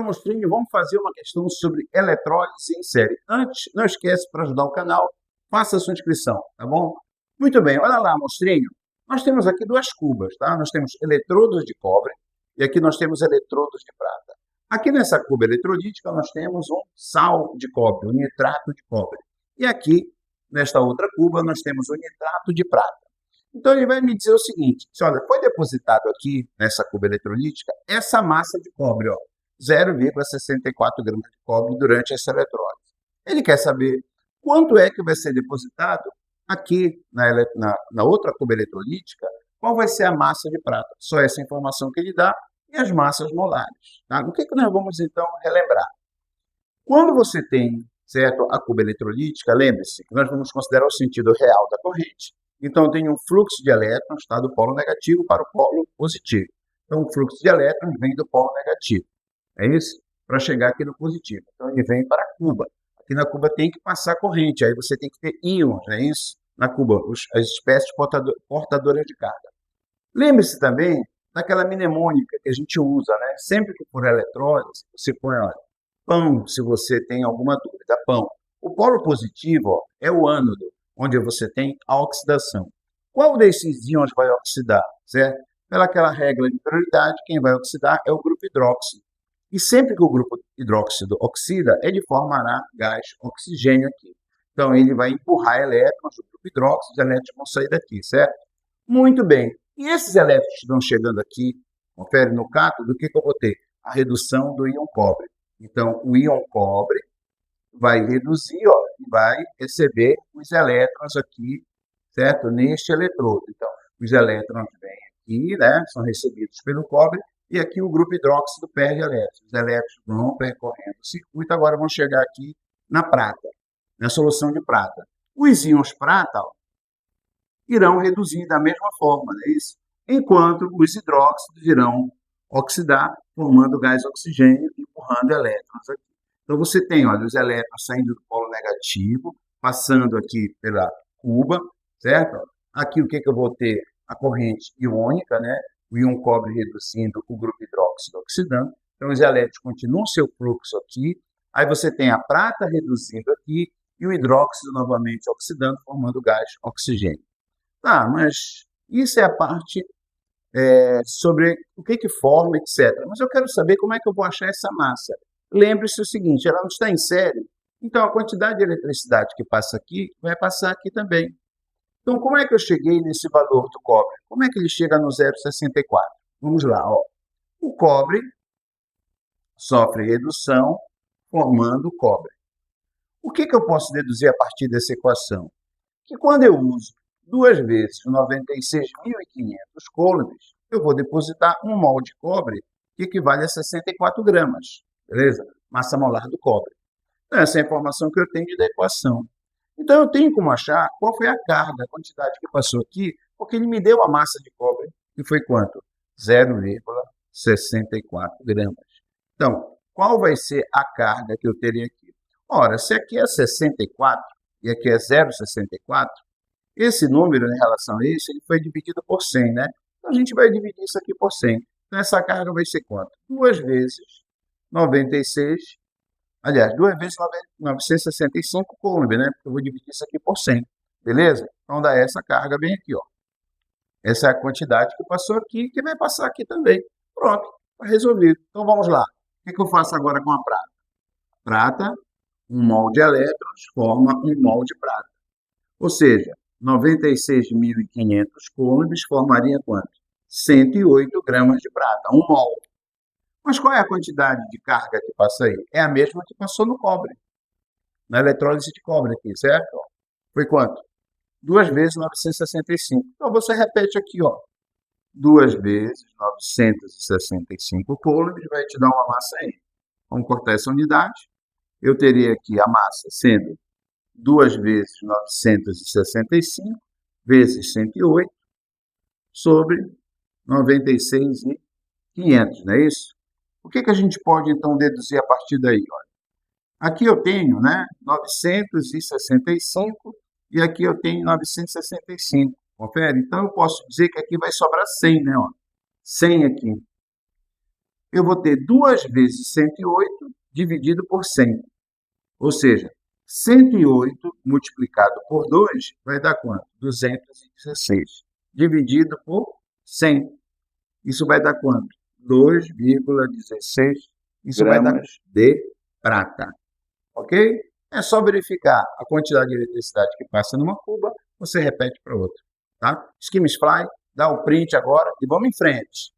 Mostrinho, vamos fazer uma questão sobre eletrólise em série. Antes, não esquece, para ajudar o canal, faça a sua inscrição, tá bom? Muito bem, olha lá, Mostrinho. Nós temos aqui duas cubas, tá? Nós temos eletrodos de cobre e aqui nós temos eletrodos de prata. Aqui nessa cuba eletrolítica nós temos um sal de cobre, um nitrato de cobre. E aqui, nesta outra cuba, nós temos o nitrato de prata. Então ele vai me dizer o seguinte, olha, foi depositado aqui nessa cuba eletrolítica essa massa de cobre, ó, 0,64 gramas de cobre durante essa eletrólise. Ele quer saber quanto é que vai ser depositado aqui na outra cuba eletrolítica, qual vai ser a massa de prata. Só essa informação que ele dá e as massas molares. Tá? O que nós vamos, então, relembrar? Quando você tem, certo, a cuba eletrolítica, lembre-se que nós vamos considerar o sentido real da corrente. Então, tem um fluxo de elétrons, tá, do polo negativo para o polo positivo. Então, o fluxo de elétrons vem do polo negativo. É isso? Para chegar aqui no positivo. Então, ele vem para a cuba. Aqui na cuba tem que passar corrente, aí você tem que ter íons, não é isso? Na cuba, as espécies portadoras de carga. Lembre-se também daquela mnemônica que a gente usa, né? Sempre que for eletrólise, você põe, olha, pão, se você tem alguma dúvida, pão. O polo positivo, ó, é o ânodo, onde você tem a oxidação. Qual desses íons vai oxidar, certo? Pelaquela regra de prioridade, quem vai oxidar é o grupo hidróxido. E sempre que o grupo hidróxido oxida, ele formará gás oxigênio aqui. Então, ele vai empurrar elétrons do grupo hidróxido, os elétrons vão sair daqui, certo? Muito bem. E esses elétrons que estão chegando aqui, confere no cátodo, do que eu vou ter? A redução do íon cobre. Então, o íon cobre vai reduzir, ó, e vai receber os elétrons aqui, certo? Neste eletrodo. Então, os elétrons vêm aqui, né? São recebidos pelo cobre, e aqui o grupo hidróxido perde elétrons. Os elétrons vão percorrendo o circuito, agora vão chegar aqui na prata, na solução de prata. Os íons prata, ó, irão reduzir da mesma forma, não é isso? Enquanto os hidróxidos irão oxidar, formando gás oxigênio e empurrando elétrons aqui. Então, você tem, olha, os elétrons saindo do polo negativo, passando aqui pela cuba, certo? Aqui o que eu vou ter? A corrente iônica, né? O íon cobre reduzindo, o grupo hidróxido oxidando. Então, os elétrons continuam seu fluxo aqui. Aí você tem a prata reduzindo aqui e o hidróxido novamente oxidando, formando gás oxigênio. Tá, mas isso é a parte sobre o que forma, etc. Mas eu quero saber como é que eu vou achar essa massa. Lembre-se o seguinte, ela não está em série, então a quantidade de eletricidade que passa aqui vai passar aqui também. Então, como é que eu cheguei nesse valor do cobre? Como é que ele chega no 0,64? Vamos lá, ó. O cobre sofre redução formando cobre. O que eu posso deduzir a partir dessa equação? Que quando eu uso 2 vezes 96.500 coulombs, eu vou depositar 1 mol de cobre, que equivale a 64 gramas, beleza? Massa molar do cobre. Então, essa é a informação que eu tenho da equação. Então, eu tenho como achar qual foi a carga, a quantidade que passou aqui, porque ele me deu a massa de cobre, que foi quanto? 0,64 gramas. Então, qual vai ser a carga que eu teria aqui? Ora, se aqui é 64 e aqui é 0,64, esse número, em relação a isso, ele foi dividido por 100, né? Então, a gente vai dividir isso aqui por 100. Então, essa carga vai ser quanto? 2 vezes 96, aliás, 2 vezes 965 coulomb, né? Porque eu vou dividir isso aqui por 100, beleza? Então, dá essa carga bem aqui, ó. Essa é a quantidade que passou aqui, que vai passar aqui também. Pronto, está resolvido. Então, vamos lá. O que eu faço agora com a prata? Prata, 1 mol de elétrons forma 1 mol de prata. Ou seja, 96.500 coulombs formaria quanto? 108 gramas de prata, 1 mol. Mas qual é a quantidade de carga que passa aí? É a mesma que passou no cobre, na eletrólise de cobre aqui, certo? Foi quanto? 2 vezes 965. Então, você repete aqui, ó. 2 vezes 965 coulombs vai te dar uma massa aí. Vamos cortar essa unidade. Eu teria aqui a massa sendo 2 vezes 965 vezes 108 sobre 96.500, não é isso? O que a gente pode, então, deduzir a partir daí? Olha, aqui eu tenho, né, 965 e aqui eu tenho 965. Confere? Então, eu posso dizer que aqui vai sobrar 100, né? Ó, 100 aqui. eu vou ter 2 vezes 108 dividido por 100. Ou seja, 108 multiplicado por 2 vai dar quanto? 216. Dividido por 100. Isso vai dar quanto? 2,16. Isso vai dar de prata. Ok? É só verificar a quantidade de eletricidade que passa numa cuba, você repete para outra. Tá? Scheme Fly, dá o print agora e vamos em frente.